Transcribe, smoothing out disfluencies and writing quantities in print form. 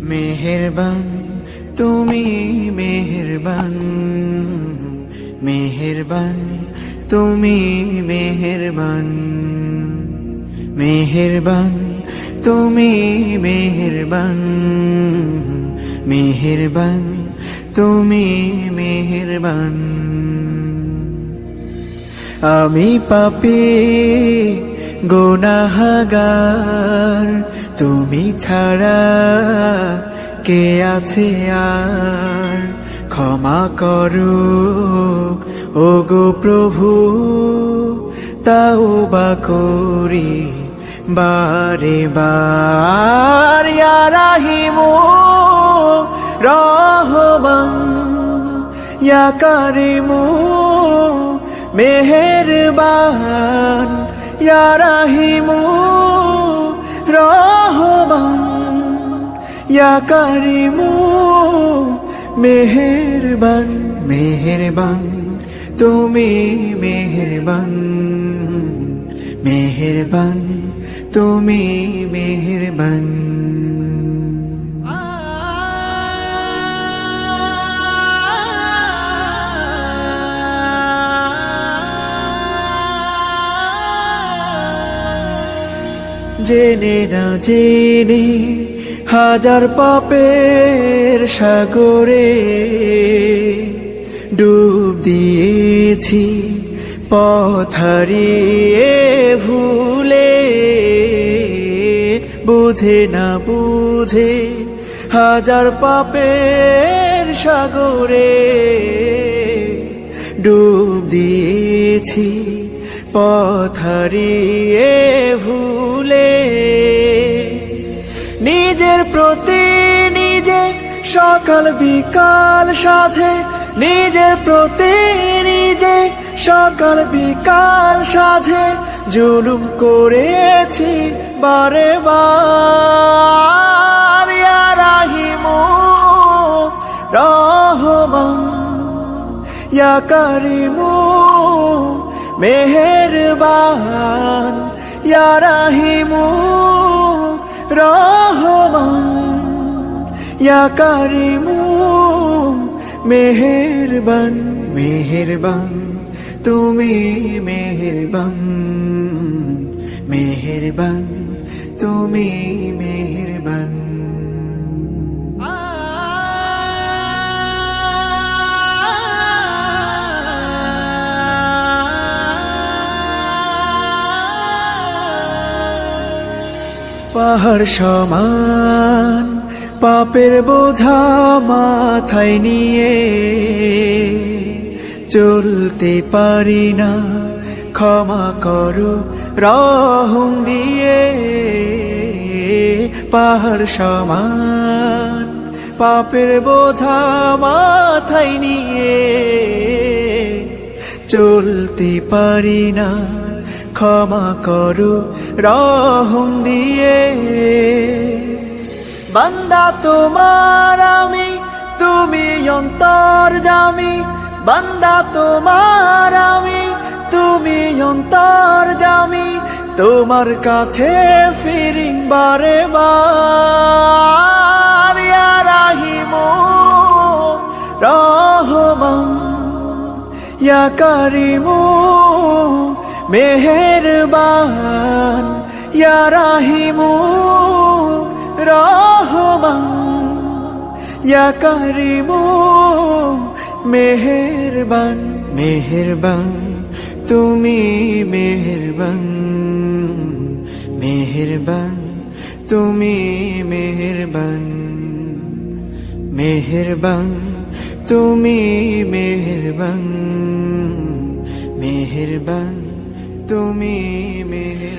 মেহেরবান তুমি মেহেরবান, মেহেরবান তুমি মেহেরবান, মেহেরবান তুমি মেহেরবান, মেহেরবান তুমি মেহেরবান। আমি পাপী গুনাহগার, তুমি ছাড়া কে আছে আর? ক্ষমা করো ওগো প্রভু, তাওবা করি বারে বার। ইয়া রাহিমু রহমান, ইয়া কারিমু মেহেরবান, ইয়া রাহিমু রহমান, ইয়া কারিমু মেহেরবান। মেহেরবান তুমি মেহেরবান, মেহেরবান তুমি মেহেরবান। জেনে না জেনে হাজার পাপের সাগরে ডুব দিয়েছি, পথ হারিয়ে ভুলে। বুঝে না বুঝে হাজার পাপের সাগরে ডুব দিয়েছি, পথ হারিয়ে ভুলে। নিজের প্রতি নিজে সকাল বিকাল সাধে, নিজের প্রতি নিজে সকাল বিকাল সাধে জুলুম করেছি বারে বার। ইয়া রাহিমু রহমান, ইয়া কারিমু মেহেরবান, ইয়া রাহিমু রহমান, ইয়া কারিমু মেহেরবান। মেহেরবান তুমি মেহেরবান, মেহেরবান তুমি মেহেরবান। পাহাড় সমান পাপের বোঝা মাথায় নিয়ে চলতে পারি না, ক্ষমা করো রহম দিয়ে। পাহাড় সমান পাপের বোঝা মাথায় নিয়ে চলতে পারি না, ক্ষমা করো রহম দিয়ে। বান্দা তোমার আমি, তুমি অন্তর্যামী। বান্দা তোমার আমি, তুমি অন্তর্যামী। তোমার কাছে ফিরি বারে বার। ইয়া রাহিমু রহমান, ইয়া কারিমু মেহেরবান, ইয়া রাহিমু রহমান, ইয়া কারিমু মেহেরবান। মেহেরবান তুমি মেহেরবান, মেহেরবান তুমি মেহেরবান, মেহেরবান তুমি মেহেরবান, মেহেরবান তুমি মেহেরবান।